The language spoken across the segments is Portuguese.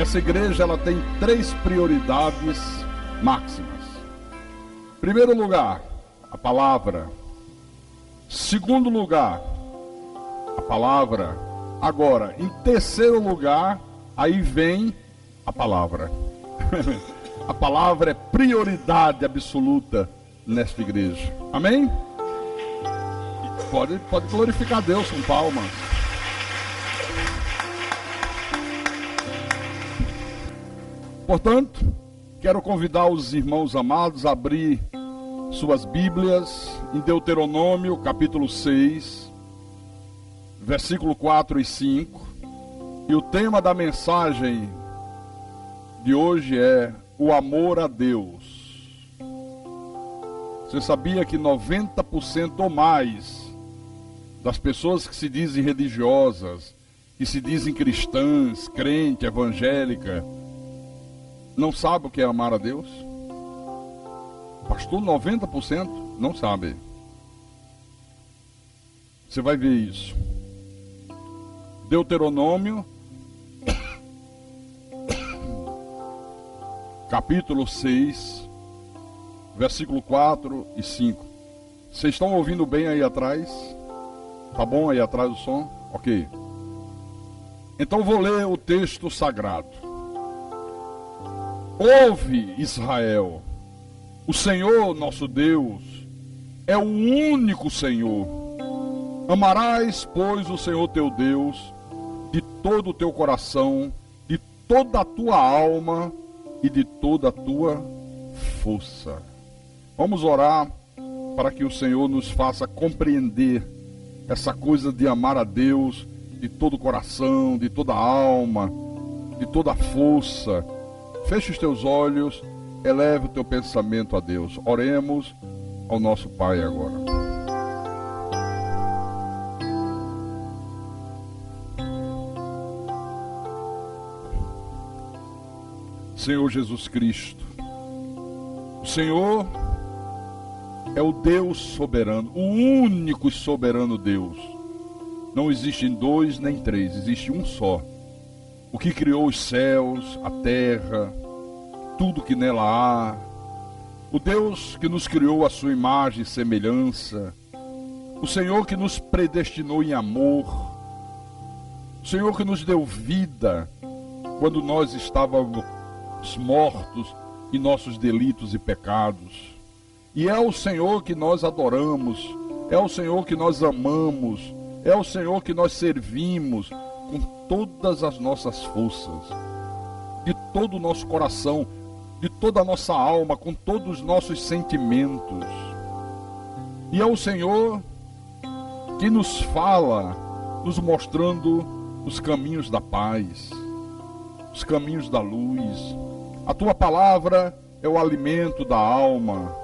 Essa igreja ela tem 3 prioridades máximas. Primeiro lugar, a palavra. Segundo lugar, a palavra. Agora, em terceiro lugar, aí vem a palavra. A palavra é prioridade absoluta nesta igreja. Amém? Pode glorificar a Deus com palmas. Portanto, quero convidar os irmãos amados a abrir suas Bíblias em Deuteronômio, capítulo 6, versículo 4 e 5. E o tema da mensagem de hoje é o amor a Deus. Você sabia que 90% ou mais das pessoas que se dizem religiosas, que se dizem cristãs, crente, evangélica, não sabe o que é amar a Deus? Pastor, 90% não sabe. Você vai ver isso. Deuteronômio, capítulo 6, versículo 4 e 5. Vocês estão ouvindo bem aí atrás? Tá bom aí atrás o som? Ok. Então vou ler o texto sagrado. Ouve, Israel, o Senhor nosso Deus é o único Senhor. Amarás, pois, o Senhor teu Deus de todo o teu coração, de toda a tua alma e de toda a tua força. Vamos orar para que o Senhor nos faça compreender essa coisa de amar a Deus de todo o coração, de toda a alma, de toda a força. Feche os teus olhos, eleve o teu pensamento a Deus. Oremos ao nosso Pai agora. Senhor Jesus Cristo, o Senhor é o Deus soberano, o único e soberano Deus. Não existem 2 nem 3, existe um só. O que criou os céus, a terra, tudo que nela há. O Deus que nos criou à sua imagem e semelhança. O Senhor que nos predestinou em amor. O Senhor que nos deu vida quando nós estávamos mortos em nossos delitos e pecados. E é o Senhor que nós adoramos, é o Senhor que nós amamos, é o Senhor que nós servimos com todas as nossas forças, de todo o nosso coração, de toda a nossa alma, com todos os nossos sentimentos. E é o Senhor que nos fala, nos mostrando os caminhos da paz, os caminhos da luz. A tua palavra é o alimento da alma,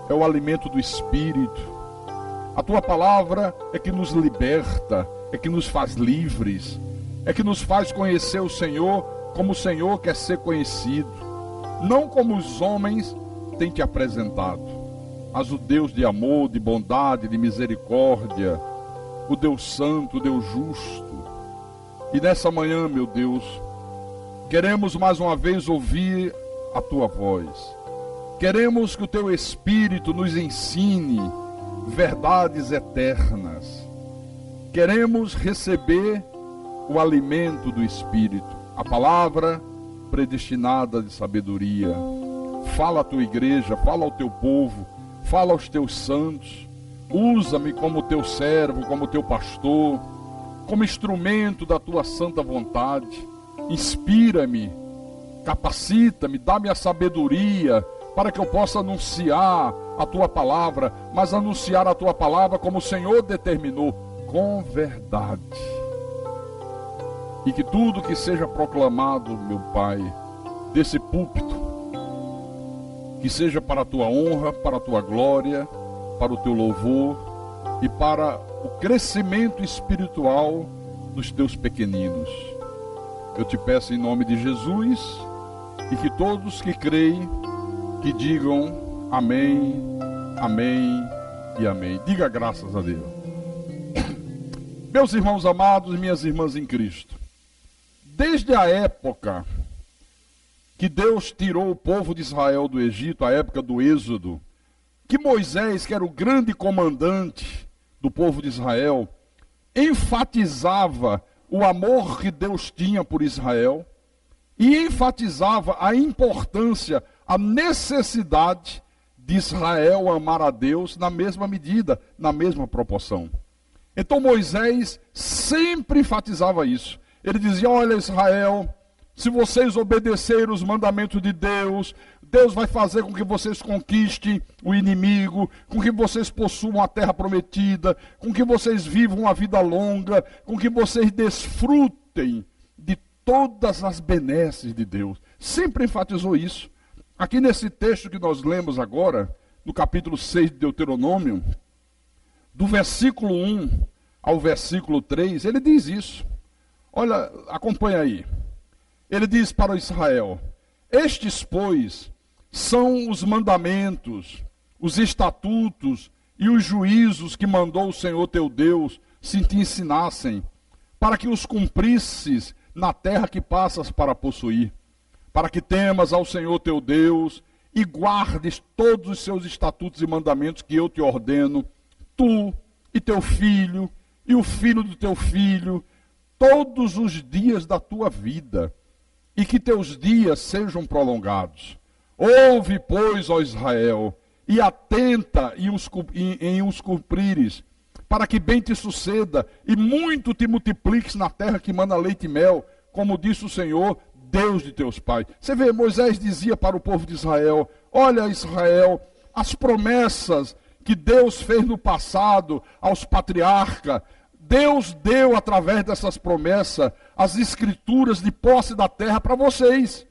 é o alimento do espírito. A tua palavra é que nos liberta, é que nos faz livres, é que nos faz conhecer o Senhor como o Senhor quer ser conhecido, não como os homens têm te apresentado, mas o Deus de amor, de bondade, de misericórdia, o Deus santo, o Deus justo. E nessa manhã, meu Deus, queremos mais uma vez ouvir a tua voz. Queremos que o teu Espírito nos ensine verdades eternas. Queremos receber o alimento do Espírito, a palavra predestinada de sabedoria. Fala à tua igreja, fala ao teu povo, fala aos teus santos. Usa-me como teu servo, como teu pastor, como instrumento da tua santa vontade. Inspira-me, capacita-me, dá-me a sabedoria para que eu possa anunciar a tua palavra, mas anunciar a tua palavra como o Senhor determinou, com verdade. E que tudo que seja proclamado, meu Pai, desse púlpito, que seja para a tua honra, para a tua glória, para o teu louvor e para o crescimento espiritual dos teus pequeninos. Eu te peço em nome de Jesus, e que todos que creem, que digam amém, amém e amém. Diga graças a Deus. Meus irmãos amados e minhas irmãs em Cristo, desde a época que Deus tirou o povo de Israel do Egito, a época do Êxodo, que Moisés, que era o grande comandante do povo de Israel, enfatizava o amor que Deus tinha por Israel e enfatizava a importância, a necessidade de Israel amar a Deus na mesma medida, na mesma proporção. Então Moisés sempre enfatizava isso. Ele dizia: olha, Israel, se vocês obedecerem os mandamentos de Deus, Deus vai fazer com que vocês conquistem o inimigo, com que vocês possuam a terra prometida, com que vocês vivam uma vida longa, com que vocês desfrutem de todas as benesses de Deus. Sempre enfatizou isso. Aqui nesse texto que nós lemos agora, no capítulo 6 de Deuteronômio, do versículo 1 ao versículo 3, ele diz isso. Olha, acompanha aí. Ele diz para Israel: estes, pois, são os mandamentos, os estatutos e os juízos que mandou o Senhor teu Deus se te ensinassem, para que os cumprisses na terra que passas para possuir, para que temas ao Senhor teu Deus e guardes todos os seus estatutos e mandamentos que eu te ordeno, tu e teu filho e o filho do teu filho, todos os dias da tua vida, e que teus dias sejam prolongados. Ouve, pois, ó Israel, e atenta em os cumprires, para que bem te suceda, e muito te multipliques na terra que mana leite e mel, como disse o Senhor, Deus de teus pais. Você vê, Moisés dizia para o povo de Israel: olha, Israel, as promessas que Deus fez no passado aos patriarcas, Deus deu através dessas promessas as escrituras de posse da terra para vocês.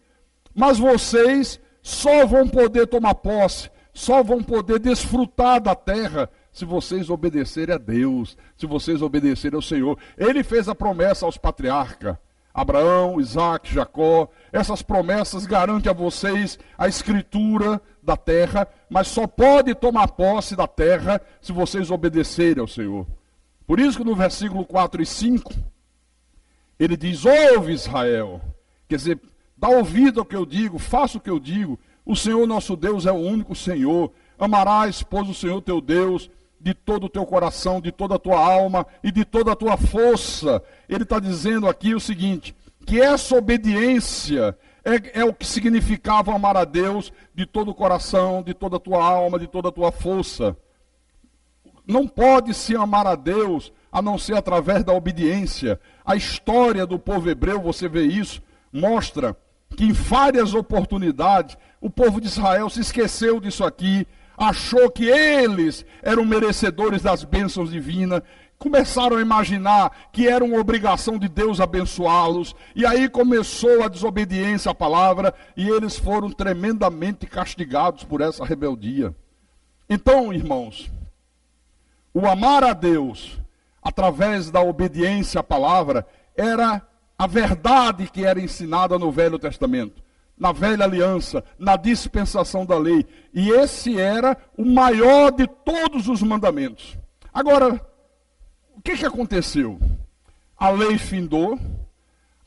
Mas vocês só vão poder tomar posse, só vão poder desfrutar da terra se vocês obedecerem a Deus, se vocês obedecerem ao Senhor. Ele fez a promessa aos patriarcas, Abraão, Isaac, Jacó. Essas promessas garantem a vocês a escritura da terra, mas só pode tomar posse da terra se vocês obedecerem ao Senhor. Por isso que no versículo 4 e 5, ele diz: ouve, Israel, quer dizer, dá ouvido ao que eu digo, faça o que eu digo. O Senhor nosso Deus é o único Senhor. Amarás, pois, o Senhor teu Deus de todo o teu coração, de toda a tua alma e de toda a tua força. Ele está dizendo aqui o seguinte, que essa obediência é o que significava amar a Deus de todo o coração, de toda a tua alma, de toda a tua força. Não pode se amar a Deus a não ser através da obediência. A história do povo hebreu, você vê isso, mostra que em várias oportunidades o povo de Israel se esqueceu disso aqui, achou que eles eram merecedores das bênçãos divinas, começaram a imaginar que era uma obrigação de Deus abençoá-los, e aí começou a desobediência à palavra, e eles foram tremendamente castigados por essa rebeldia. Então, irmãos, o amar a Deus através da obediência à palavra era a verdade que era ensinada no Velho Testamento, na Velha Aliança, na dispensação da lei. E esse era o maior de todos os mandamentos. Agora, o que aconteceu? A lei findou,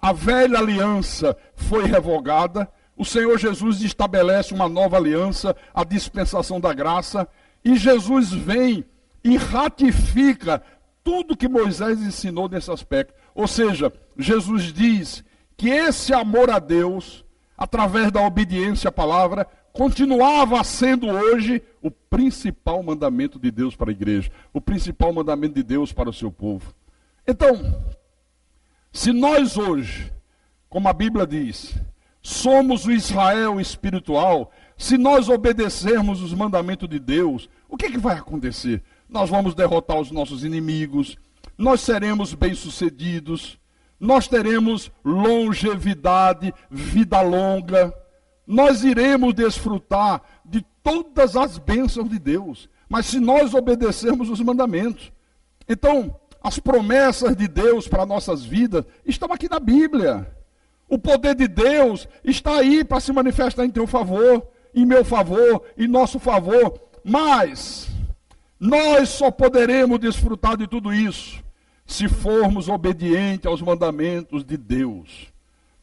a Velha Aliança foi revogada, o Senhor Jesus estabelece uma nova aliança, a dispensação da graça, e Jesus vem e ratifica tudo que Moisés ensinou nesse aspecto. Ou seja, Jesus diz que esse amor a Deus, através da obediência à palavra, continuava sendo hoje o principal mandamento de Deus para a igreja, o principal mandamento de Deus para o seu povo. Então, se nós hoje, como a Bíblia diz, somos o Israel espiritual, se nós obedecermos os mandamentos de Deus, o que vai acontecer? Nós vamos derrotar os nossos inimigos, nós seremos bem-sucedidos, nós teremos longevidade, vida longa, nós iremos desfrutar de todas as bênçãos de Deus, mas se nós obedecermos os mandamentos. Então, as promessas de Deus para nossas vidas estão aqui na Bíblia. O poder de Deus está aí para se manifestar em teu favor, em meu favor, em nosso favor, mas nós só poderemos desfrutar de tudo isso se formos obedientes aos mandamentos de Deus.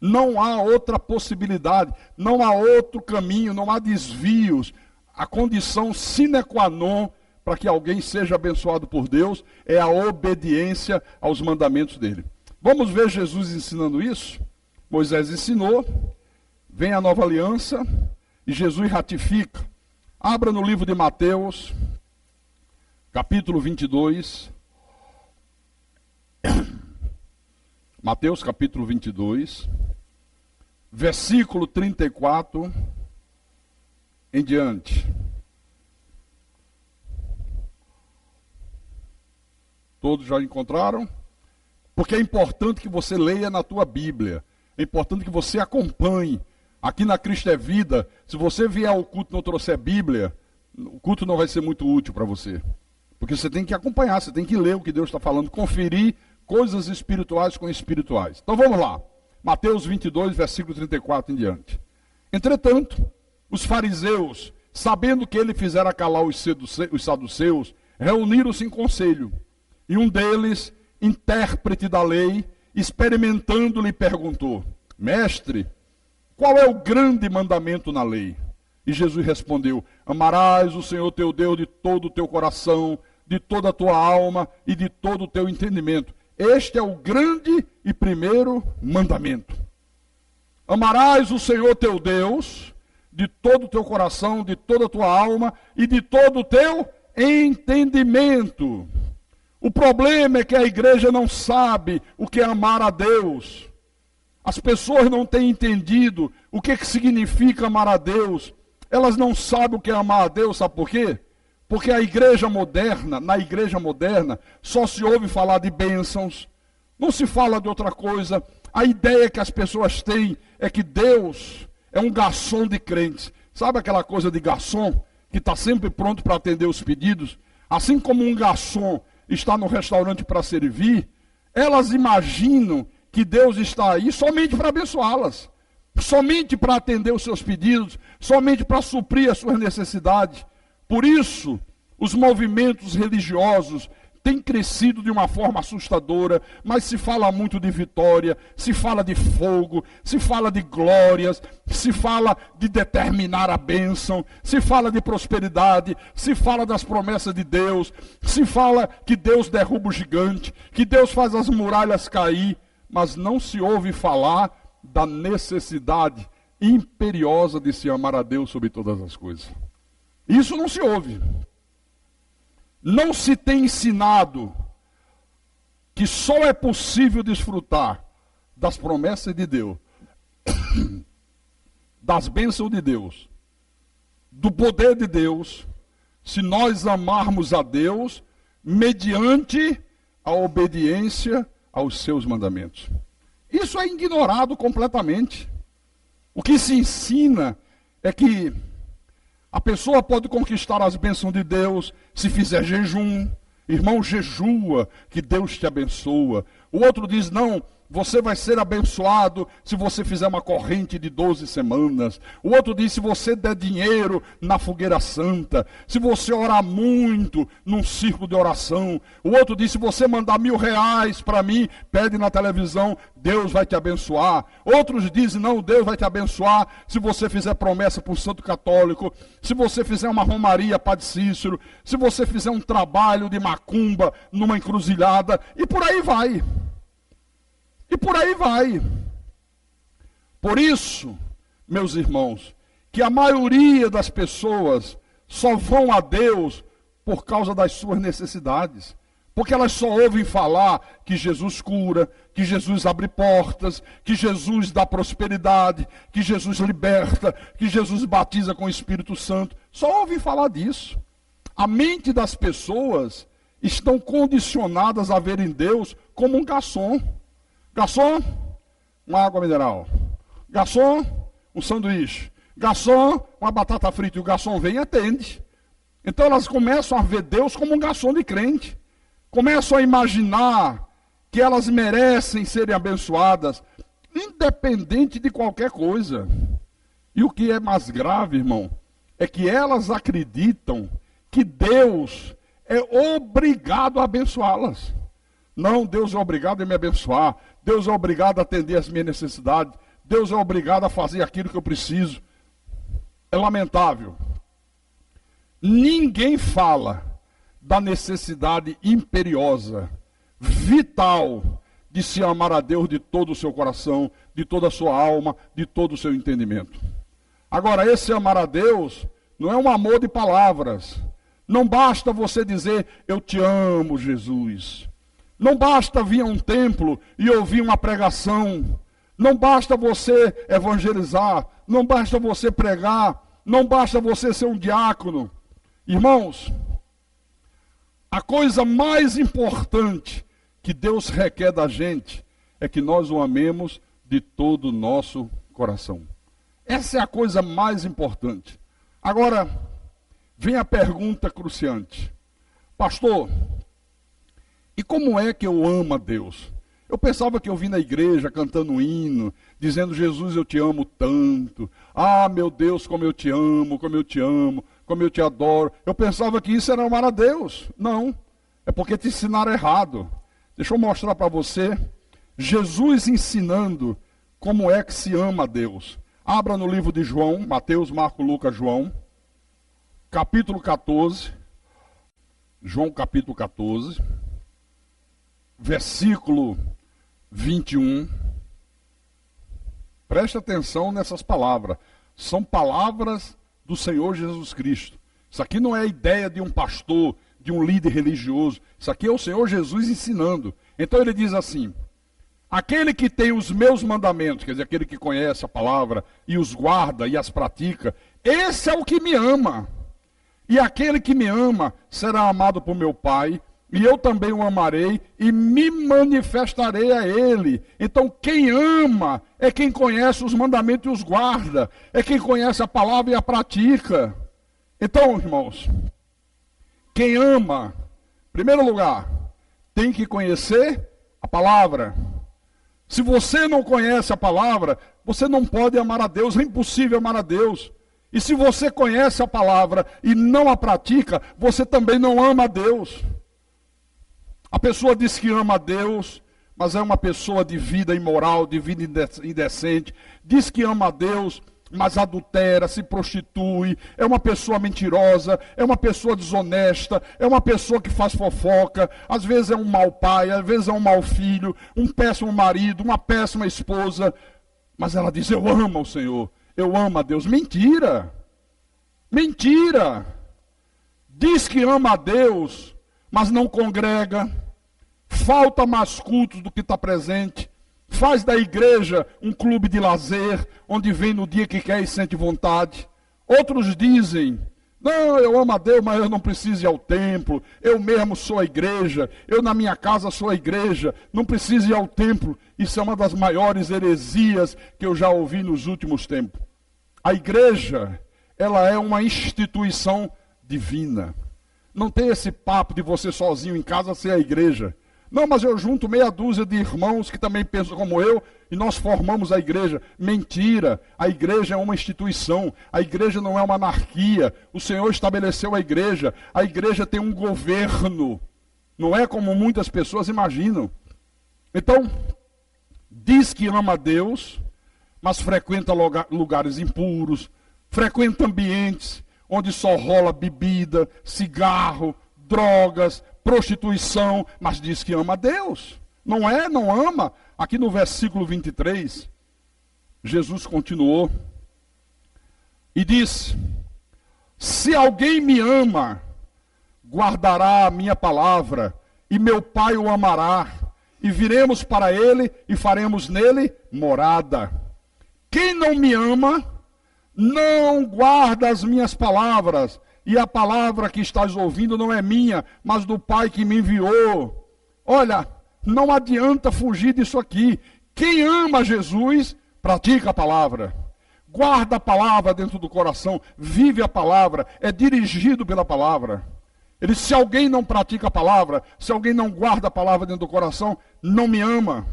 Não há outra possibilidade, não há outro caminho, não há desvios. A condição sine qua non para que alguém seja abençoado por Deus é a obediência aos mandamentos dele. Vamos ver Jesus ensinando isso? Moisés ensinou, vem a nova aliança e Jesus ratifica. Abra no livro de Mateus, capítulo 22. Mateus capítulo 22, versículo 34 em diante. Todos já encontraram? Porque é importante que você leia na tua Bíblia. É importante que você acompanhe. Aqui na Cristo é Vida, se você vier ao culto e não trouxer Bíblia, o culto não vai ser muito útil para você. Porque você tem que acompanhar, você tem que ler o que Deus está falando, conferir coisas espirituais com espirituais. Então vamos lá. Mateus 22, versículo 34 em diante. Entretanto, os fariseus, sabendo que ele fizera calar os saduceus, reuniram-se em conselho. E um deles, intérprete da lei, experimentando, lhe perguntou: Mestre, qual é o grande mandamento na lei? E Jesus respondeu: Amarás o Senhor teu Deus de todo o teu coração, de toda a tua alma e de todo o teu entendimento. Este é o grande e primeiro mandamento. Amarás o Senhor teu Deus de todo o teu coração, de toda a tua alma e de todo o teu entendimento. O problema é que a igreja não sabe o que é amar a Deus. As pessoas não têm entendido o que significa amar a Deus. Elas não sabem o que é amar a Deus, sabe por quê? Porque na igreja moderna, só se ouve falar de bênçãos, não se fala de outra coisa. A ideia que as pessoas têm é que Deus é um garçom de crentes. Sabe aquela coisa de garçom, que está sempre pronto para atender os pedidos? Assim como um garçom está no restaurante para servir, elas imaginam que Deus está aí somente para abençoá-las, somente para atender os seus pedidos, somente para suprir as suas necessidades. Por isso, os movimentos religiosos têm crescido de uma forma assustadora, mas se fala muito de vitória, se fala de fogo, se fala de glórias, se fala de determinar a bênção, se fala de prosperidade, se fala das promessas de Deus, se fala que Deus derruba o gigante, que Deus faz as muralhas cair, mas não se ouve falar da necessidade imperiosa de se amar a Deus sobre todas as coisas. Isso não se ouve. Não se tem ensinado que só é possível desfrutar das promessas de Deus, das bênçãos de Deus, do poder de Deus, se nós amarmos a Deus mediante a obediência aos seus mandamentos. Isso é ignorado completamente. O que se ensina é que a pessoa pode conquistar as bênçãos de Deus se fizer jejum. Irmão, jejua, que Deus te abençoa. O outro diz, não, você vai ser abençoado se você fizer uma corrente de 12 semanas. O outro diz, se você der dinheiro na fogueira santa. Se você orar muito num círculo de oração. O outro diz, se você mandar R$1.000 para mim, pede na televisão, Deus vai te abençoar. Outros dizem, não, Deus vai te abençoar se você fizer promessa para o Santo Católico. Se você fizer uma romaria, Padre Cícero. Se você fizer um trabalho de macumba numa encruzilhada. E por aí vai. E por aí vai. Por isso, meus irmãos, que a maioria das pessoas só vão a Deus por causa das suas necessidades. Porque elas só ouvem falar que Jesus cura, que Jesus abre portas, que Jesus dá prosperidade, que Jesus liberta, que Jesus batiza com o Espírito Santo. Só ouvem falar disso. A mente das pessoas estão condicionadas a verem Deus como um garçom. Garçom, uma água mineral. Garçom, um sanduíche. Garçom, uma batata frita. E o garçom vem e atende. Então elas começam a ver Deus como um garçom de crente. Começam a imaginar que elas merecem serem abençoadas, independente de qualquer coisa. E o que é mais grave, irmão, é que elas acreditam que Deus é obrigado a abençoá-las. Não, Deus é obrigado a me abençoar. Deus é obrigado a atender as minhas necessidades. Deus é obrigado a fazer aquilo que eu preciso. É lamentável. Ninguém fala da necessidade imperiosa, vital, de se amar a Deus de todo o seu coração, de toda a sua alma, de todo o seu entendimento. Agora, esse amar a Deus não é um amor de palavras. Não basta você dizer, eu te amo, Jesus. Não basta vir a um templo e ouvir uma pregação. Não basta você evangelizar. Não basta você pregar. Não basta você ser um diácono. Irmãos, a coisa mais importante que Deus requer da gente é que nós o amemos de todo o nosso coração. Essa é a coisa mais importante. Agora, vem a pergunta cruciante. Pastor, e como é que eu amo a Deus? Eu pensava que eu vim na igreja cantando um hino, dizendo, Jesus, eu te amo tanto. Ah, meu Deus, como eu te amo, como eu te amo, como eu te adoro. Eu pensava que isso era amar a Deus. Não, é porque te ensinaram errado. Deixa eu mostrar para você, Jesus ensinando como é que se ama a Deus. Abra no livro de João, Mateus, Marcos, Lucas, João, capítulo 14. João capítulo 14, versículo 21. Preste atenção nessas palavras. São palavras do Senhor Jesus Cristo. Isso aqui não é a ideia de um pastor, de um líder religioso. Isso aqui é o Senhor Jesus ensinando. Então ele diz assim, aquele que tem os meus mandamentos, quer dizer, aquele que conhece a palavra e os guarda e as pratica, esse é o que me ama. E aquele que me ama será amado por meu Pai, e eu também o amarei e me manifestarei a ele. Então quem ama é quem conhece os mandamentos e os guarda, é quem conhece a palavra e a pratica. Então, irmãos, quem ama, em primeiro lugar, tem que conhecer a palavra. Se você não conhece a palavra, você não pode amar a Deus, é impossível amar a Deus. E se você conhece a palavra e não a pratica, você também não ama a Deus. A pessoa diz que ama a Deus, mas é uma pessoa de vida imoral, de vida indecente. Diz que ama a Deus, mas adultera, se prostitui, é uma pessoa mentirosa, é uma pessoa desonesta, é uma pessoa que faz fofoca, às vezes é um mau pai, às vezes é um mau filho, um péssimo marido, uma péssima esposa. Mas ela diz, eu amo o Senhor, eu amo a Deus. Mentira! Mentira! Diz que ama a Deus, mas não congrega, falta mais cultos do que está presente, faz da igreja um clube de lazer, onde vem no dia que quer e sente vontade. Outros dizem, não, eu amo a Deus, mas eu não preciso ir ao templo, eu mesmo sou a igreja, eu na minha casa sou a igreja, não preciso ir ao templo. Isso é uma das maiores heresias que eu já ouvi nos últimos tempos. A igreja, ela é uma instituição divina. Não tem esse papo de você sozinho em casa ser a igreja. Não, mas eu junto meia dúzia de irmãos que também pensam como eu e nós formamos a igreja. Mentira, a igreja é uma instituição, a igreja não é uma anarquia. O Senhor estabeleceu a igreja tem um governo, não é como muitas pessoas imaginam. Então, diz que ama a Deus, mas frequenta lugares impuros, frequenta ambientes onde só rola bebida, cigarro, drogas, prostituição, mas diz que ama a Deus. Não é? Não ama? Aqui no versículo 23, Jesus continuou e disse, se alguém me ama, guardará a minha palavra, e meu Pai o amará, e viremos para ele e faremos nele morada. Quem não me ama, não guarda as minhas palavras, e a palavra que estás ouvindo não é minha, mas do Pai que me enviou. Olha, não adianta fugir disso aqui. Quem ama Jesus, pratica a palavra. Guarda a palavra dentro do coração, vive a palavra, é dirigido pela palavra. Ele, se alguém não pratica a palavra, se alguém não guarda a palavra dentro do coração, não me ama.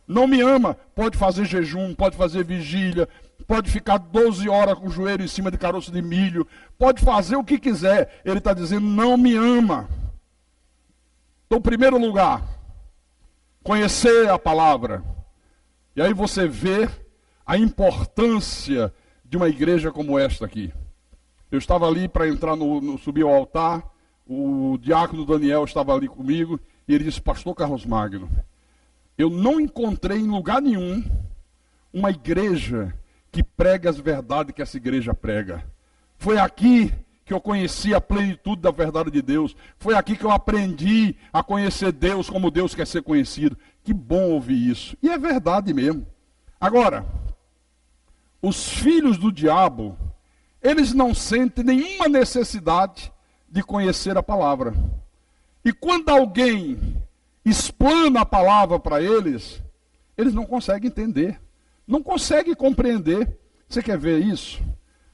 Não me ama. Pode fazer jejum, pode fazer vigília, pode ficar 12 horas com o joelho em cima de caroço de milho, pode fazer o que quiser. Ele está dizendo, não me ama. Então, em primeiro lugar, conhecer a palavra. E aí você vê a importância de uma igreja como esta aqui. Eu estava ali para entrar subir ao altar, o diácono Daniel estava ali comigo, e ele disse: pastor Carlos Magno, eu não encontrei em lugar nenhum uma igreja que prega as verdades que essa igreja prega. Foi aqui que eu conheci a plenitude da verdade de Deus. Foi aqui que eu aprendi a conhecer Deus como Deus quer ser conhecido. Que bom ouvir isso. E é verdade mesmo. Agora, os filhos do diabo, eles não sentem nenhuma necessidade de conhecer a palavra. E quando alguém explana a palavra para eles, eles não conseguem entender. Não conseguem compreender. Você quer ver isso?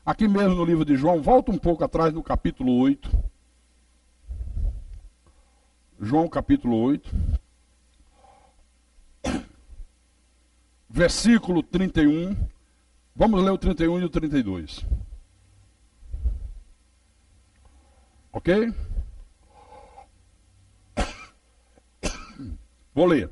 Aqui mesmo no livro de João, volta um pouco atrás no capítulo 8. João capítulo 8. Versículo 31. Vamos ler o 31 e o 32. Ok? Vou ler.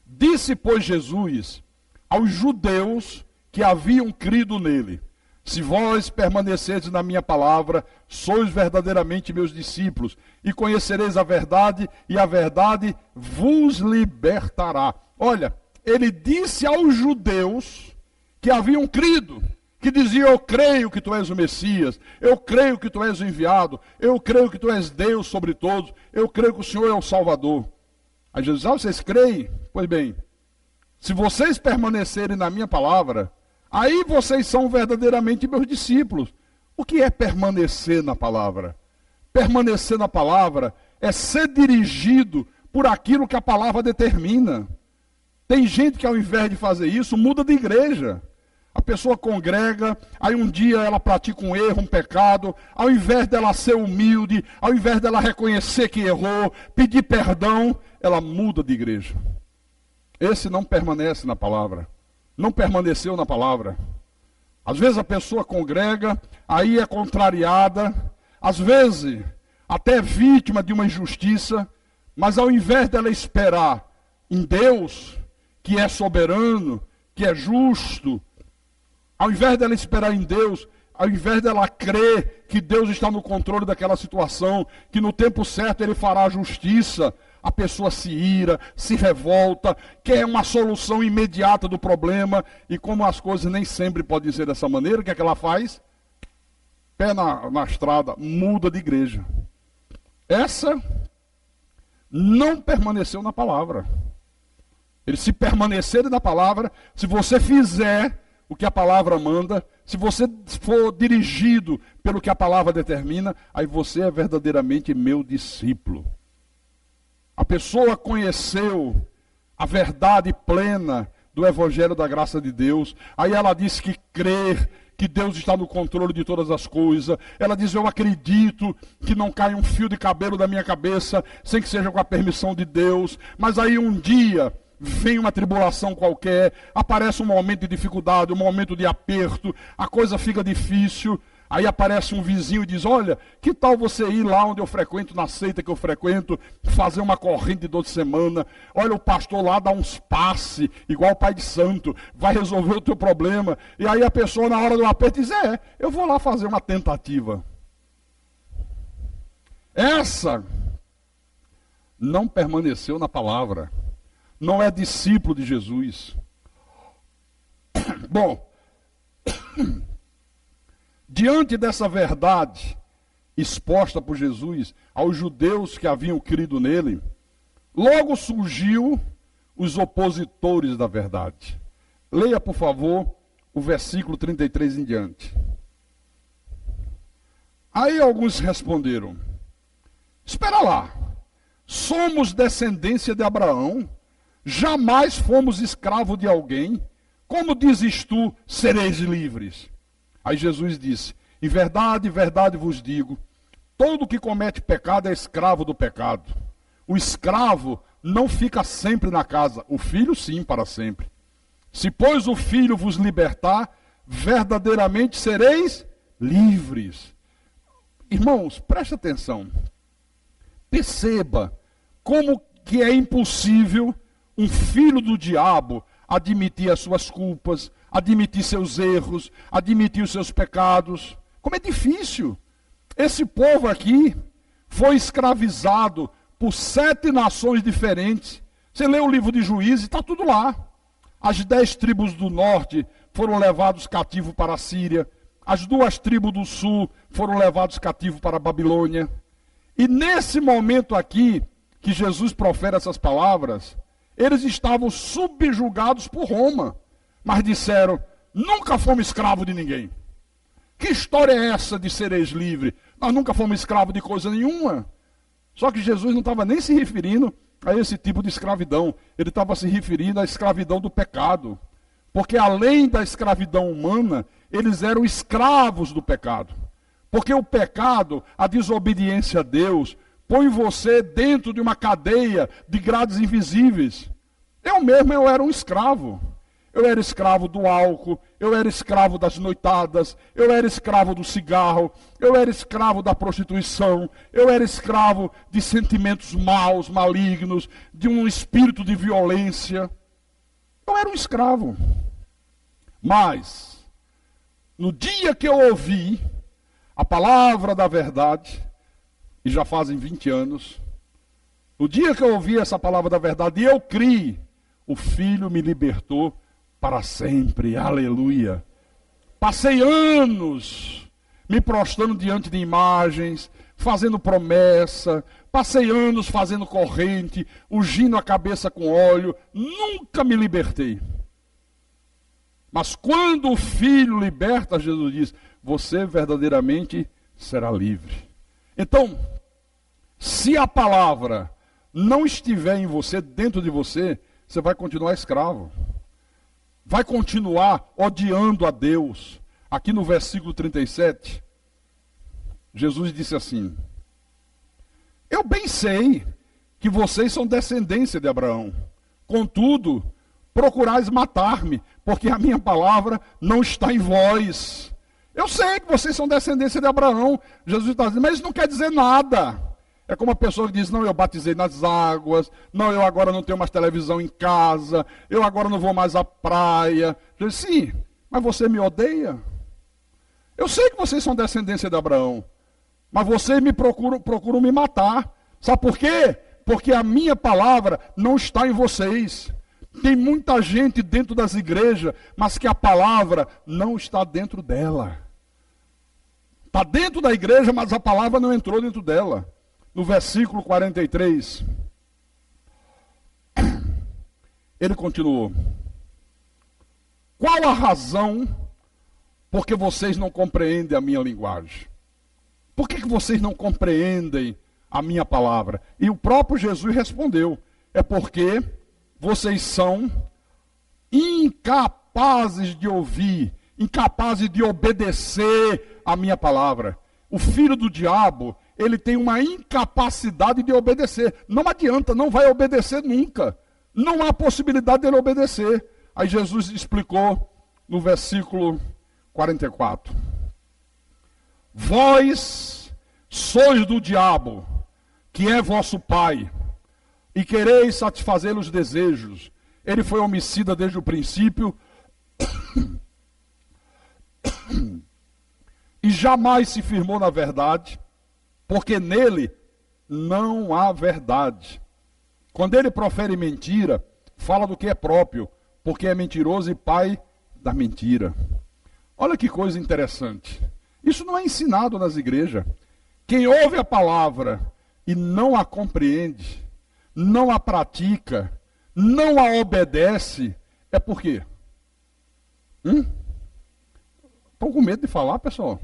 Disse, pois, Jesus aos judeus que haviam crido nele: se vós permanecerdes na minha palavra, sois verdadeiramente meus discípulos, e conhecereis a verdade, e a verdade vos libertará. Olha, ele disse aos judeus que haviam crido, que diziam: eu creio que tu és o Messias, eu creio que tu és o enviado, eu creio que tu és Deus sobre todos, eu creio que o Senhor é o Salvador. Aí Jesus disse: vocês creem? Pois bem, se vocês permanecerem na minha palavra, aí vocês são verdadeiramente meus discípulos. O que é permanecer na palavra? Permanecer na palavra é ser dirigido por aquilo que a palavra determina. Tem gente que ao invés de fazer isso, muda de igreja. A pessoa congrega, aí um dia ela pratica um erro, um pecado, ao invés dela ser humilde, ao invés dela reconhecer que errou, pedir perdão, ela muda de igreja. Esse não permanece na palavra. Não permaneceu na palavra. Às vezes a pessoa congrega, aí é contrariada, às vezes até é vítima de uma injustiça, mas ao invés dela esperar em Deus, que é soberano, que é justo, ao invés dela esperar em Deus, ao invés dela crer que Deus está no controle daquela situação, que no tempo certo Ele fará a justiça, a pessoa se ira, se revolta, quer uma solução imediata do problema, e como as coisas nem sempre podem ser dessa maneira, o que é que ela faz? Pé na estrada, muda de igreja. Essa não permaneceu na palavra. Ele se permanecer na palavra, se você fizer o que a palavra manda, se você for dirigido pelo que a palavra determina, aí você é verdadeiramente meu discípulo. A pessoa conheceu a verdade plena do Evangelho da graça de Deus, aí ela diz que crê que Deus está no controle de todas as coisas. Ela diz: eu acredito que não cai um fio de cabelo da minha cabeça sem que seja com a permissão de Deus. Mas aí um dia vem uma tribulação qualquer, aparece um momento de dificuldade, um momento de aperto, a coisa fica difícil. Aí aparece um vizinho e diz: olha, que tal você ir lá onde eu frequento, na seita que eu frequento, fazer uma corrente de 12 semanas? Olha, o pastor lá dá uns passes, igual o pai de santo, vai resolver o teu problema. E aí a pessoa na hora do aperto diz: eu vou lá fazer uma tentativa. Essa não permaneceu na palavra, não é discípulo de Jesus. Bom, diante dessa verdade exposta por Jesus aos judeus que haviam crido nele, logo surgiu os opositores da verdade. Leia, por favor, o versículo 33 em diante. Aí alguns responderam: espera lá, somos descendência de Abraão, jamais fomos escravos de alguém, como dizes tu, sereis livres? Aí Jesus disse: em verdade, verdade vos digo, todo que comete pecado é escravo do pecado. O escravo não fica sempre na casa, o filho sim, para sempre. Se, pois, o filho vos libertar, verdadeiramente sereis livres. Irmãos, preste atenção. Perceba como que é impossível um filho do diabo admitir as suas culpas, admitir seus erros, admitir os seus pecados. Como é difícil. Esse povo aqui foi escravizado por 7 nações diferentes. Você lê o livro de Juízes, está tudo lá. As 10 tribos do norte foram levados cativos para a Síria. As 2 tribos do sul foram levados cativos para a Babilônia. E nesse momento aqui, que Jesus profere essas palavras, eles estavam subjugados por Roma. Mas disseram, nunca fomos escravos de ninguém. Que história é essa de sereis livre? Nós nunca fomos escravos de coisa nenhuma. Só que Jesus não estava nem se referindo a esse tipo de escravidão. Ele estava se referindo à escravidão do pecado. Porque além da escravidão humana, eles eram escravos do pecado. Porque o pecado, a desobediência a Deus, põe você dentro de uma cadeia de grades invisíveis. Eu era um escravo. Eu era escravo do álcool, eu era escravo das noitadas, eu era escravo do cigarro, eu era escravo da prostituição, eu era escravo de sentimentos maus, malignos, de um espírito de violência. Eu era um escravo. Mas, no dia que eu ouvi a palavra da verdade, e já fazem 20 anos, no dia que eu ouvi essa palavra da verdade e eu criei, o Filho me libertou para sempre, aleluia. Passei anos me prostrando diante de imagens, fazendo promessa, passei anos fazendo corrente, ungindo a cabeça com óleo, nunca me libertei. Mas quando o Filho liberta, Jesus diz, você verdadeiramente será livre. Então, se a palavra não estiver em você, dentro de você, você vai continuar escravo. Vai continuar odiando a Deus. Aqui no versículo 37, Jesus disse assim, eu bem sei que vocês são descendência de Abraão. Contudo, procurais matar-me, porque a minha palavra não está em vós. Eu sei que vocês são descendência de Abraão. Jesus está dizendo, mas isso não quer dizer nada. É como a pessoa que diz, não, eu batizei nas águas, não, eu agora não tenho mais televisão em casa, eu agora não vou mais à praia. Eu disse, sim, mas você me odeia? Eu sei que vocês são descendência de Abraão, mas vocês procuram me matar. Sabe por quê? Porque a minha palavra não está em vocês. Tem muita gente dentro das igrejas, mas que a palavra não está dentro dela. Está dentro da igreja, mas a palavra não entrou dentro dela. No versículo 43, ele continuou. Qual a razão porque vocês não compreendem a minha linguagem? Por que vocês não compreendem a minha palavra? E o próprio Jesus respondeu, é porque vocês são incapazes de ouvir, incapazes de obedecer a minha palavra. O filho do diabo, ele tem uma incapacidade de obedecer. Não adianta, não vai obedecer nunca. Não há possibilidade dele obedecer. Aí Jesus explicou no versículo 44. Vós sois do diabo, que é vosso pai, e quereis satisfazer os desejos. Ele foi homicida desde o princípio, e jamais se firmou na verdade, porque nele não há verdade. Quando ele profere mentira, fala do que é próprio, porque é mentiroso e pai da mentira. Olha que coisa interessante. Isso não é ensinado nas igrejas. Quem ouve a palavra e não a compreende, não a pratica, não a obedece, é por quê? Estão com medo de falar, pessoal?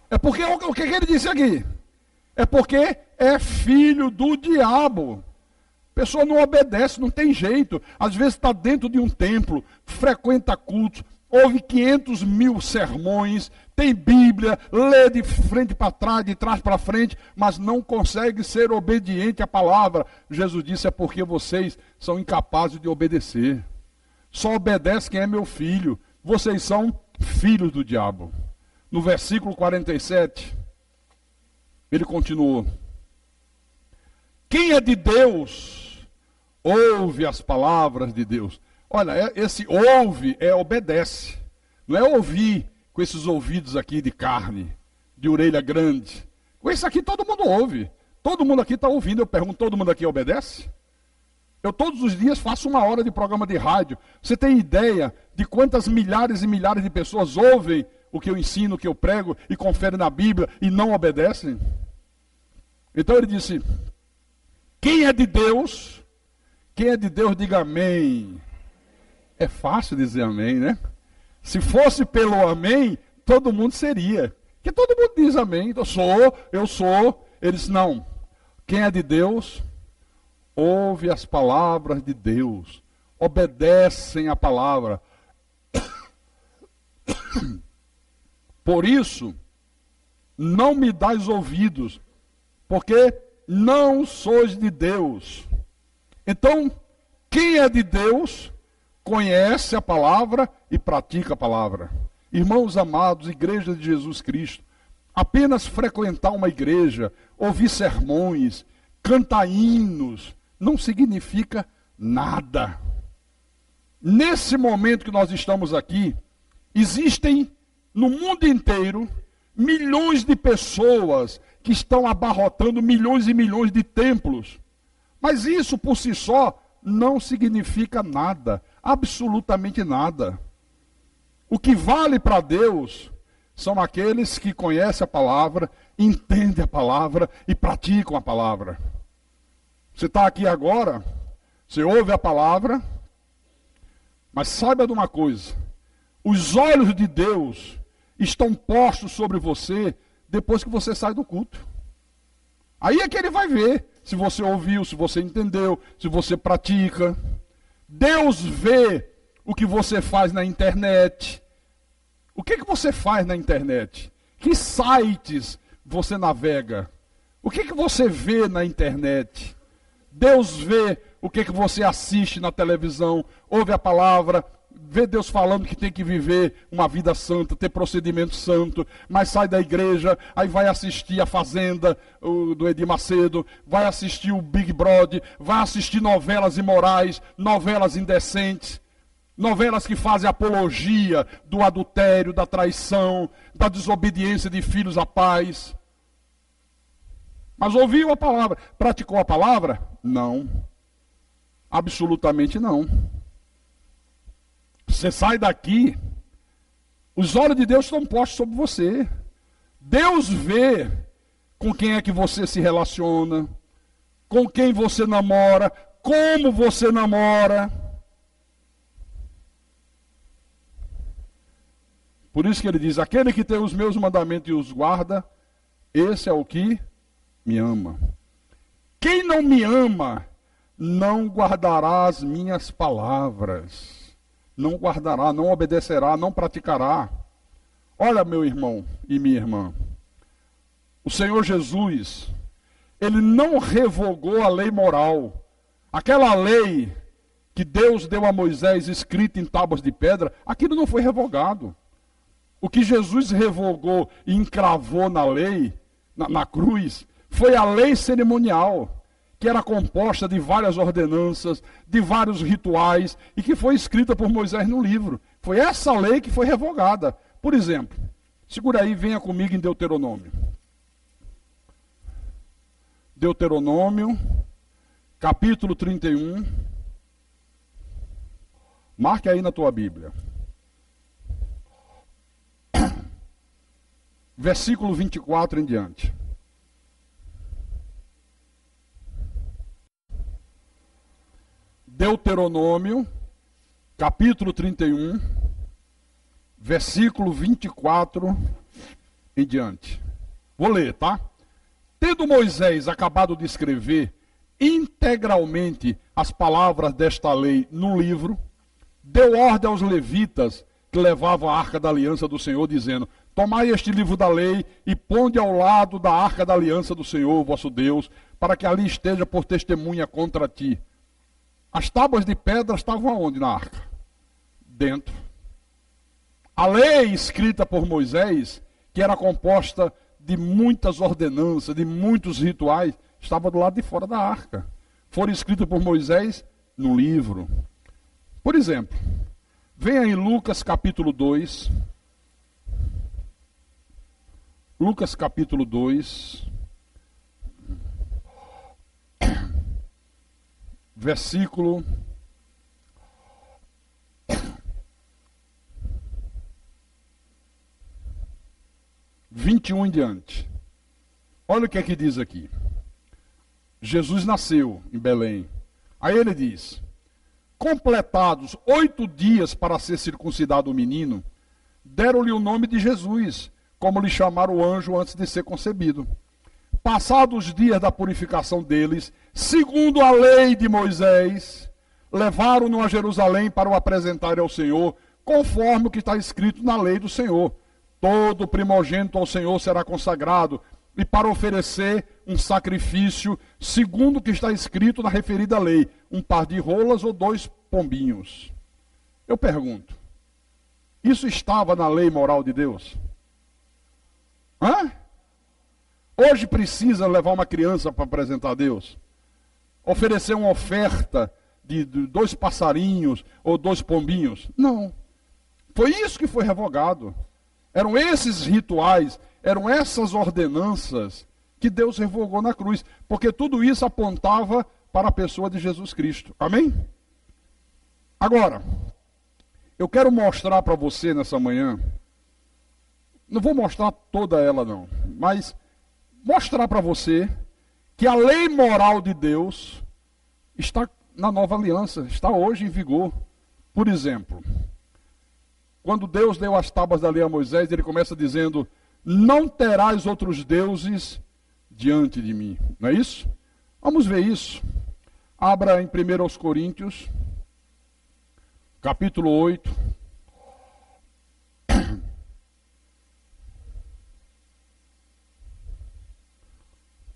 É porque, o que ele disse aqui? É porque é filho do diabo. A pessoa não obedece, não tem jeito. Às vezes está dentro de um templo, frequenta cultos, ouve 500 mil sermões, tem Bíblia, lê de frente para trás, de trás para frente, mas não consegue ser obediente à palavra. Jesus disse, é porque vocês são incapazes de obedecer. Só obedece quem é meu filho. Vocês são filhos do diabo. No versículo 47, ele continuou. Quem é de Deus, ouve as palavras de Deus. Olha, esse ouve é obedece. Não é ouvir com esses ouvidos aqui de carne, de orelha grande. Com isso aqui todo mundo ouve. Todo mundo aqui está ouvindo. Eu pergunto, todo mundo aqui obedece? Eu todos os dias faço 1 hora de programa de rádio. Você tem ideia de quantas milhares e milhares de pessoas ouvem o que eu ensino, o que eu prego e conferem na Bíblia e não obedecem? Então ele disse, quem é de Deus, diga amém. É fácil dizer amém, né? Se fosse pelo amém, todo mundo seria. Porque todo mundo diz amém. Eu sou. Eles não. Quem é de Deus, ouve as palavras de Deus. Obedecem a palavra. Por isso, não me dais ouvidos, porque não sois de Deus. Então, quem é de Deus, conhece a palavra e pratica a palavra. Irmãos amados, igreja de Jesus Cristo, apenas frequentar uma igreja, ouvir sermões, cantar hinos, não significa nada. Nesse momento que nós estamos aqui, existem no mundo inteiro milhões de pessoas que estão abarrotando milhões e milhões de templos. Mas isso por si só não significa nada, absolutamente nada. O que vale para Deus são aqueles que conhecem a palavra, entendem a palavra e praticam a palavra. Você está aqui agora, você ouve a palavra, mas saiba de uma coisa, os olhos de Deus estão postos sobre você depois que você sai do culto. Aí é que ele vai ver se você ouviu, se você entendeu, se você pratica. Deus vê o que você faz na internet. O que você faz na internet? Que sites você navega? O que você vê na internet? Deus vê o que você assiste na televisão, ouve a palavra, vê Deus falando que tem que viver uma vida santa, ter procedimento santo, mas sai da igreja, aí vai assistir a Fazenda do Edir Macedo, vai assistir o Big Brother, vai assistir novelas imorais, novelas indecentes, novelas que fazem apologia do adultério, da traição, da desobediência de filhos a pais. Mas ouviu a palavra, praticou a palavra? Não. Absolutamente não. Você sai daqui, os olhos de Deus estão postos sobre você. Deus vê com quem é que você se relaciona, com quem você namora, como você namora. Por isso que ele diz, aquele que tem os meus mandamentos e os guarda, esse é o que me ama. Quem não me ama, não guardará as minhas palavras. Não guardará, não obedecerá, não praticará. Olha, meu irmão e minha irmã, o Senhor Jesus, ele não revogou a lei moral. Aquela lei que Deus deu a Moisés escrita em tábuas de pedra, aquilo não foi revogado. O que Jesus revogou e encravou na lei, na cruz, foi a lei cerimonial, que era composta de várias ordenanças, de vários rituais, e que foi escrita por Moisés no livro. Foi essa lei que foi revogada. Por exemplo, segura aí, venha comigo em Deuteronômio. Deuteronômio, capítulo 31. Marque aí na tua Bíblia. Versículo 24 em diante. Deuteronômio, capítulo 31, versículo 24 em diante. Vou ler, tá? Tendo Moisés acabado de escrever integralmente as palavras desta lei no livro, deu ordem aos levitas que levavam a arca da aliança do Senhor, dizendo, tomai este livro da lei e ponde ao lado da arca da aliança do Senhor, vosso Deus, para que ali esteja por testemunha contra ti. As tábuas de pedra estavam aonde na arca? Dentro. A lei escrita por Moisés, que era composta de muitas ordenanças, de muitos rituais, estava do lado de fora da arca. Foram escritas por Moisés no livro. Por exemplo, venha em Lucas capítulo 2. Lucas capítulo 2. Versículo 21 em diante. Olha o que é que diz aqui. Jesus nasceu em Belém. Aí ele diz: completados 8 dias para ser circuncidado o menino, deram-lhe o nome de Jesus, como lhe chamaram o anjo antes de ser concebido. Passados os dias da purificação deles, segundo a lei de Moisés, levaram-no a Jerusalém para o apresentarem ao Senhor, conforme o que está escrito na lei do Senhor. Todo primogênito ao Senhor será consagrado, e para oferecer um sacrifício, segundo o que está escrito na referida lei, um par de rolas ou 2 pombinhos. Eu pergunto, isso estava na lei moral de Deus? Hã? Hoje precisa levar uma criança para apresentar a Deus? Oferecer uma oferta de 2 passarinhos ou 2 pombinhos? Não. Foi isso que foi revogado. Eram esses rituais, eram essas ordenanças que Deus revogou na cruz. Porque tudo isso apontava para a pessoa de Jesus Cristo. Amém? Agora, eu quero mostrar para você nessa manhã, não vou mostrar toda ela não, mas mostrar para você que a lei moral de Deus está na nova aliança, está hoje em vigor. Por exemplo, quando Deus deu as tábuas da lei a Moisés, ele começa dizendo: não terás outros deuses diante de mim. Não é isso? Vamos ver isso. Abra em 1 Coríntios, capítulo 8.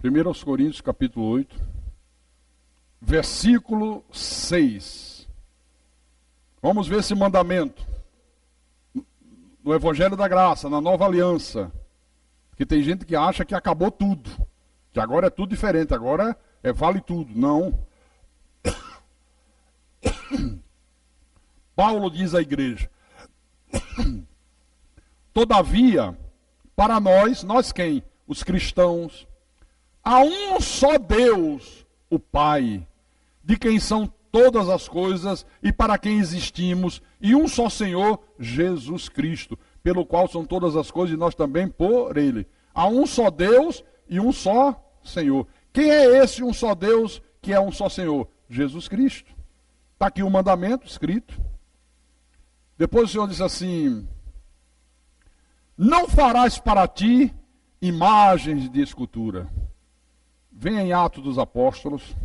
1 Coríntios, capítulo 8, versículo 6. Vamos ver esse mandamento. No Evangelho da Graça, na Nova Aliança. Porque tem gente que acha que acabou tudo. Que agora é tudo diferente, agora vale tudo. Não. Paulo diz à igreja: todavia, para nós quem? Os cristãos, há um só Deus, o Pai, de quem são todas as coisas e para quem existimos, e um só Senhor, Jesus Cristo, pelo qual são todas as coisas e nós também por Ele. Há um só Deus e um só Senhor. Quem é esse um só Deus que é um só Senhor? Jesus Cristo. Está aqui o mandamento escrito. Depois o Senhor diz assim: não farás para ti imagens de escultura. Vem em Atos dos Apóstolos,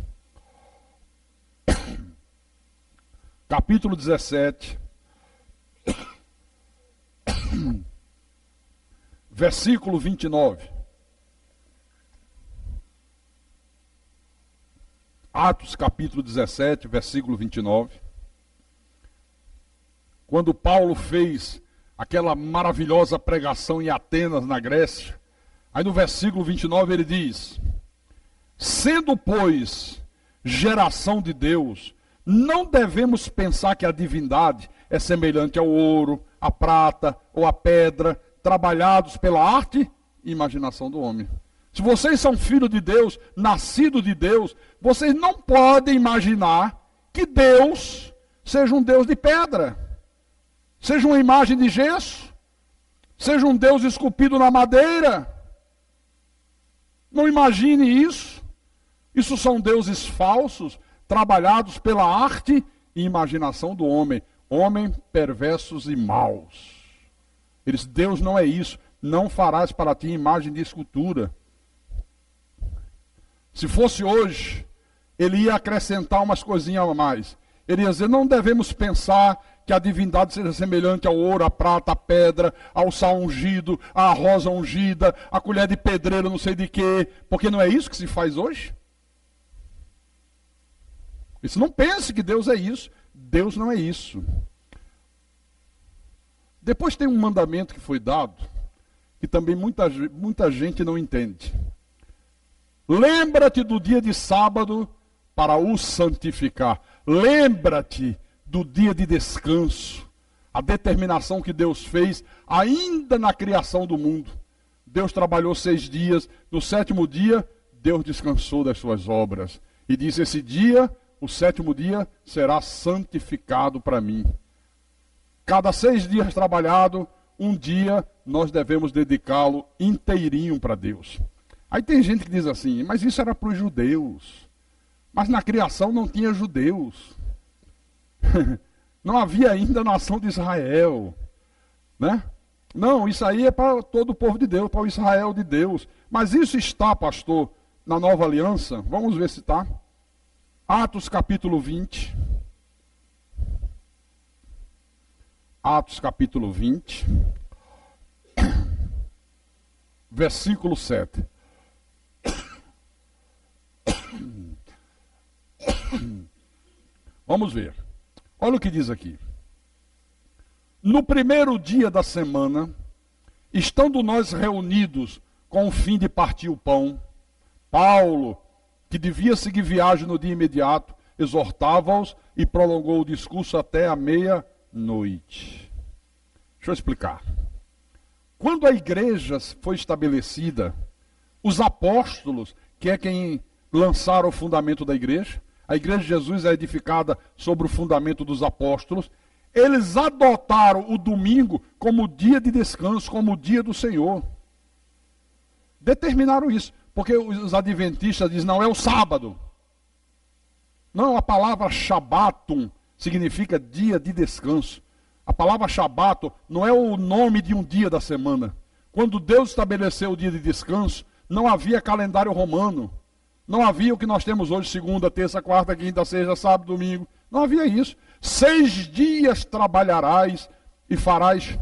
capítulo 17, versículo 29. Atos capítulo 17, versículo 29. Quando Paulo fez aquela maravilhosa pregação em Atenas, na Grécia, aí no versículo 29 ele diz: sendo, pois, geração de Deus, não devemos pensar que a divindade é semelhante ao ouro, à prata ou à pedra, trabalhados pela arte e imaginação do homem. Se vocês são filhos de Deus, nascidos de Deus, vocês não podem imaginar que Deus seja um Deus de pedra, seja uma imagem de gesso, seja um Deus esculpido na madeira. Não imagine isso. Isso são deuses falsos, trabalhados pela arte e imaginação do homem. Homem perversos e maus. Deus não é isso. Não farás para ti imagem de escultura. Se fosse hoje, ele ia acrescentar umas coisinhas a mais. Ele ia dizer: não devemos pensar que a divindade seja semelhante ao ouro, à prata, à pedra, ao sal ungido, à rosa ungida, à colher de pedreiro, não sei de quê. Porque não é isso que se faz hoje? Isso, não pense que Deus é isso. Deus não é isso. Depois tem um mandamento que foi dado, que também muita gente não entende. Lembra-te do dia de sábado para o santificar. Lembra-te do dia de descanso, a determinação que Deus fez ainda na criação do mundo. Deus trabalhou 6 dias, no 7º dia, Deus descansou das suas obras. E disse: esse dia, o 7º dia, será santificado para mim. Cada 6 dias trabalhado, um dia nós devemos dedicá-lo inteirinho para Deus. Aí tem gente que diz assim: mas isso era para os judeus. Mas na criação não tinha judeus. Não havia ainda a nação de Israel, né? Não, isso aí é para todo o povo de Deus, para o Israel de Deus. Mas isso está, pastor, na nova aliança? Vamos ver se está. Atos capítulo 20. Atos capítulo 20. Versículo 7. Vamos ver. Olha o que diz aqui. No primeiro dia da semana, estando nós reunidos com o fim de partir o pão, Paulo, que devia seguir viagem no dia imediato, exortava-os e prolongou o discurso até a meia-noite. Deixa eu explicar. Quando a igreja foi estabelecida, os apóstolos, que é quem lançaram o fundamento da igreja, a igreja de Jesus é edificada sobre o fundamento dos apóstolos, eles adotaram o domingo como dia de descanso, como dia do Senhor. Determinaram isso, porque os adventistas dizem: não, é o sábado. Não, a palavra Shabbatum significa dia de descanso. A palavra Shabbat não é o nome de um dia da semana. Quando Deus estabeleceu o dia de descanso, não havia calendário romano. Não havia o que nós temos hoje: segunda, terça, quarta, quinta, sexta, sábado, domingo. Não havia isso. 6 dias trabalharás e farás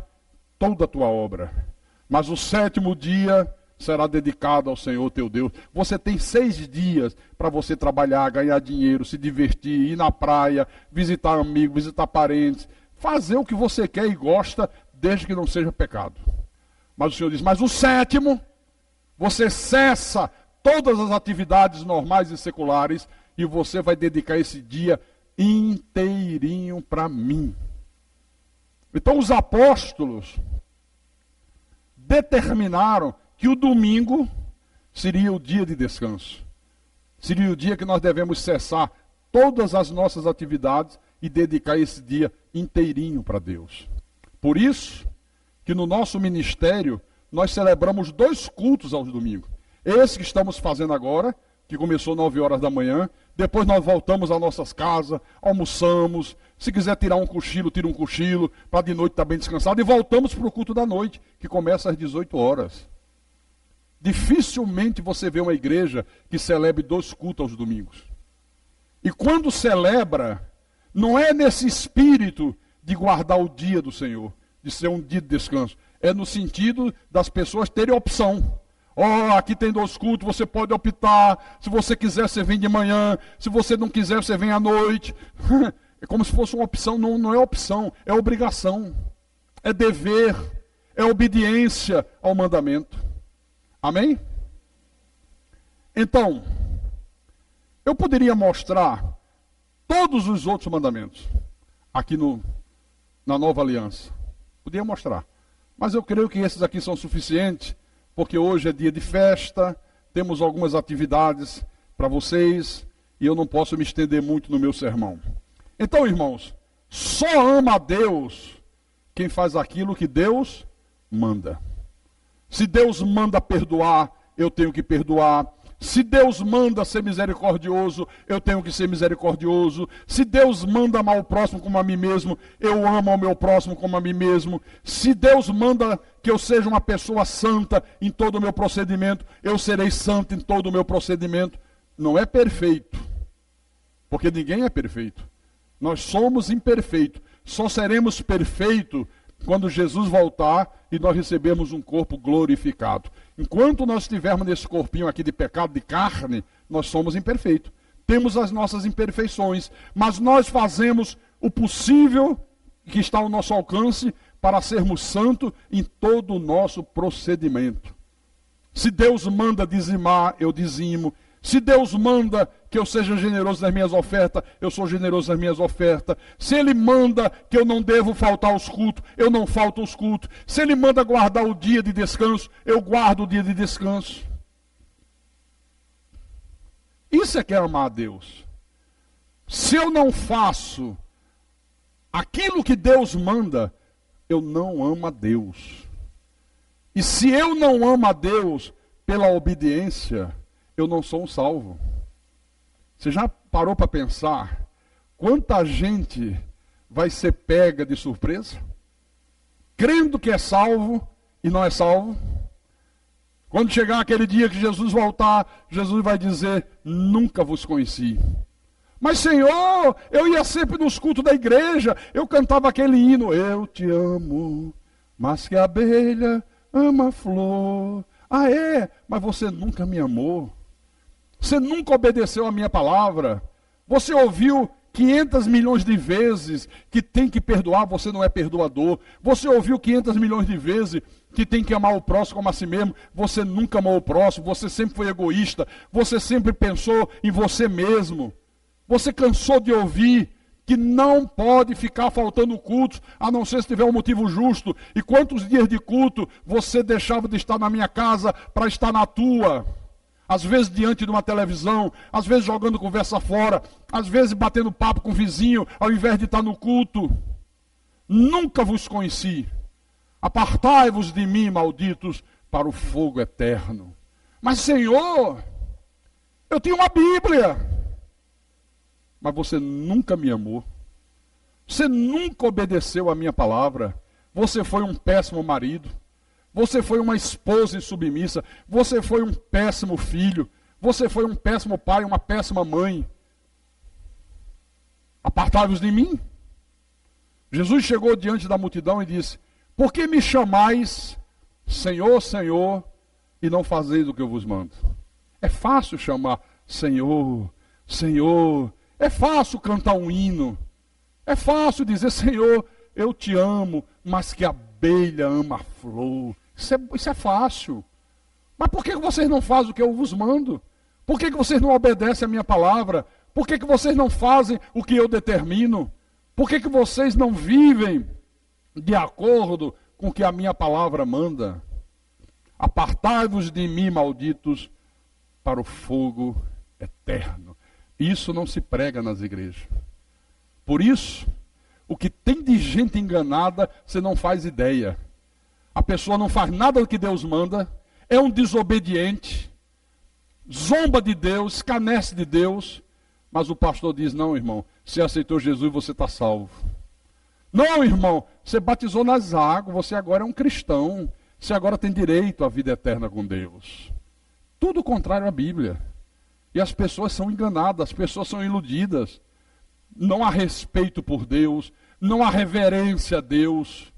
toda a tua obra. Mas o 7º dia será dedicado ao Senhor teu Deus. Você tem 6 dias para você trabalhar, ganhar dinheiro, se divertir, ir na praia, visitar amigos, visitar parentes, fazer o que você quer e gosta, desde que não seja pecado. Mas o Senhor diz: mas o 7º, você cessa todas as atividades normais e seculares e você vai dedicar esse dia inteirinho para mim. Então os apóstolos determinaram que o domingo seria o dia de descanso. Seria o dia que nós devemos cessar todas as nossas atividades e dedicar esse dia inteirinho para Deus. Por isso que no nosso ministério nós celebramos 2 cultos aos domingos. Esse que estamos fazendo agora, que começou 9 horas da manhã, depois nós voltamos às nossas casas, almoçamos, se quiser tirar um cochilo, tira um cochilo, para de noite estar bem descansado, e voltamos para o culto da noite, que começa às 18 horas. Dificilmente você vê uma igreja que celebre 2 cultos aos domingos. E quando celebra, não é nesse espírito de guardar o dia do Senhor, de ser um dia de descanso, é no sentido das pessoas terem opção. Aqui tem 2 cultos, você pode optar. Se você quiser, você vem de manhã. Se você não quiser, você vem à noite. É como se fosse uma opção. Não, não é opção, é obrigação. É dever, é obediência ao mandamento. Amém? Então, eu poderia mostrar todos os outros mandamentos aqui na nova aliança. Poderia mostrar. Mas eu creio que esses aqui são suficientes, porque hoje é dia de festa, temos algumas atividades para vocês, e eu não posso me estender muito no meu sermão. Então, irmãos, só ama a Deus quem faz aquilo que Deus manda. Se Deus manda perdoar, eu tenho que perdoar. Se Deus manda ser misericordioso, eu tenho que ser misericordioso. Se Deus manda amar o próximo como a mim mesmo, eu amo ao meu próximo como a mim mesmo. Se Deus manda que eu seja uma pessoa santa em todo o meu procedimento, eu serei santo em todo o meu procedimento. Não é perfeito, porque ninguém é perfeito. Nós somos imperfeitos. Só seremos perfeitos quando Jesus voltar e nós recebemos um corpo glorificado. Enquanto nós estivermos nesse corpinho aqui de pecado, de carne, nós somos imperfeitos. Temos as nossas imperfeições, mas nós fazemos o possível que está ao nosso alcance para sermos santos em todo o nosso procedimento. Se Deus manda dizimar, eu dizimo. Se Deus manda que eu seja generoso nas minhas ofertas, eu sou generoso nas minhas ofertas. Se Ele manda que eu não devo faltar aos cultos, eu não falto aos cultos. Se Ele manda guardar o dia de descanso, eu guardo o dia de descanso. Isso é que é amar a Deus. Se eu não faço aquilo que Deus manda, eu não amo a Deus. E se eu não amo a Deus pela obediência, eu não sou um salvo. Você já parou para pensar quanta gente vai ser pega de surpresa? Crendo que é salvo e não é salvo? Quando chegar aquele dia que Jesus voltar, Jesus vai dizer, nunca vos conheci. Mas Senhor, eu ia sempre nos cultos da igreja, eu cantava aquele hino, eu te amo, mas que a abelha ama a flor. Ah é? Mas você nunca me amou. Você nunca obedeceu a minha palavra. Você ouviu 500 milhões de vezes que tem que perdoar, você não é perdoador. Você ouviu 500 milhões de vezes que tem que amar o próximo como a si mesmo. Você nunca amou o próximo, você sempre foi egoísta. Você sempre pensou em você mesmo. Você cansou de ouvir que não pode ficar faltando cultos, a não ser se tiver um motivo justo. E quantos dias de culto você deixava de estar na minha casa para estar na tua? Às vezes diante de uma televisão, às vezes jogando conversa fora, às vezes batendo papo com o vizinho, ao invés de estar no culto. Nunca vos conheci. Apartai-vos de mim, malditos, para o fogo eterno. Mas Senhor, eu tinha uma Bíblia. Mas você nunca me amou. Você nunca obedeceu a minha palavra. Você foi um péssimo marido. Você foi uma esposa insubmissa. Você foi um péssimo filho. Você foi um péssimo pai, uma péssima mãe. Apartai-vos de mim. Jesus chegou diante da multidão e disse, por que me chamais Senhor, Senhor, e não fazeis o que eu vos mando? É fácil chamar Senhor, Senhor. É fácil cantar um hino. É fácil dizer, Senhor, eu te amo, mas que a abelha ama a flor. Isso é fácil. Mas por que vocês não fazem o que eu vos mando? Por que vocês não obedecem a minha palavra? Por que vocês não fazem o que eu determino? Por que vocês não vivem de acordo com o que a minha palavra manda? Apartai-vos de mim, malditos, para o fogo eterno. Isso não se prega nas igrejas. Por isso, o que tem de gente enganada, você não faz ideia. A pessoa não faz nada do que Deus manda, é um desobediente, zomba de Deus, escarnece de Deus, mas o pastor diz, não, irmão, você aceitou Jesus, você está salvo. Não, irmão, você batizou nas águas, você agora é um cristão, você agora tem direito à vida eterna com Deus. Tudo contrário à Bíblia. E as pessoas são enganadas, as pessoas são iludidas. Não há respeito por Deus, não há reverência a Deus.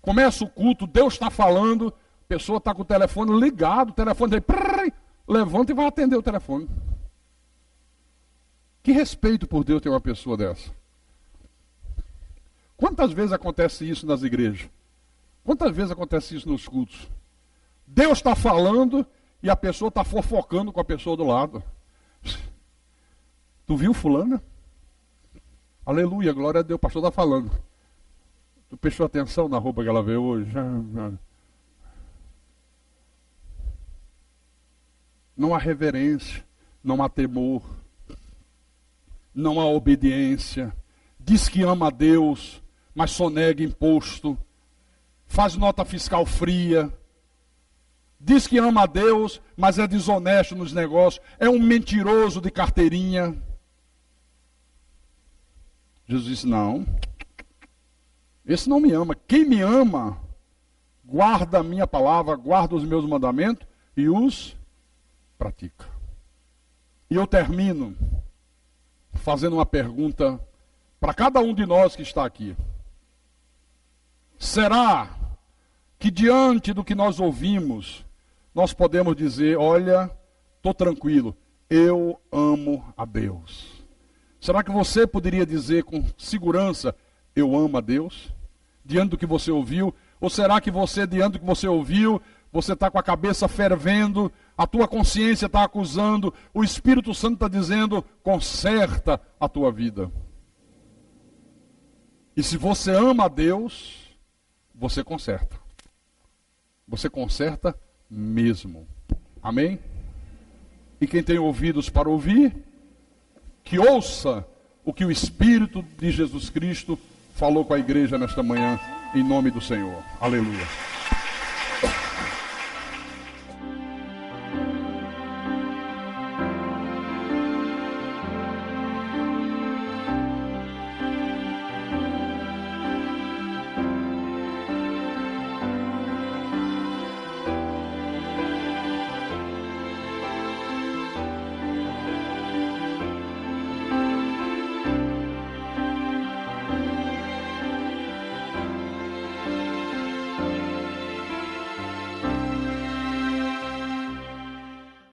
Começa o culto, Deus está falando, a pessoa está com o telefone ligado, o telefone aí, levanta e vai atender o telefone. Que respeito por Deus tem uma pessoa dessa? Quantas vezes acontece isso nas igrejas? Quantas vezes acontece isso nos cultos? Deus está falando e a pessoa está fofocando com a pessoa do lado. Tu viu fulana? Aleluia, glória a Deus, o pastor está falando. Tu prestou atenção na roupa que ela veio hoje? Não há reverência, não há temor, não há obediência. Diz que ama a Deus, mas sonega imposto. Faz nota fiscal fria. Diz que ama a Deus, mas é desonesto nos negócios. É um mentiroso de carteirinha. Jesus disse, não. Esse não me ama. Quem me ama, guarda a minha palavra, guarda os meus mandamentos e os pratica. E eu termino fazendo uma pergunta para cada um de nós que está aqui. Será que diante do que nós ouvimos, nós podemos dizer, olha, estou tranquilo, eu amo a Deus? Será que você poderia dizer com segurança, eu amo a Deus? Diante do que você ouviu? Ou será que você, diante do que você ouviu, você está com a cabeça fervendo, a tua consciência está acusando, o Espírito Santo está dizendo, conserta a tua vida. E se você ama a Deus, você conserta. Você conserta mesmo. Amém? E quem tem ouvidos para ouvir, que ouça o que o Espírito de Jesus Cristo falou com a igreja nesta manhã, em nome do Senhor. Aleluia.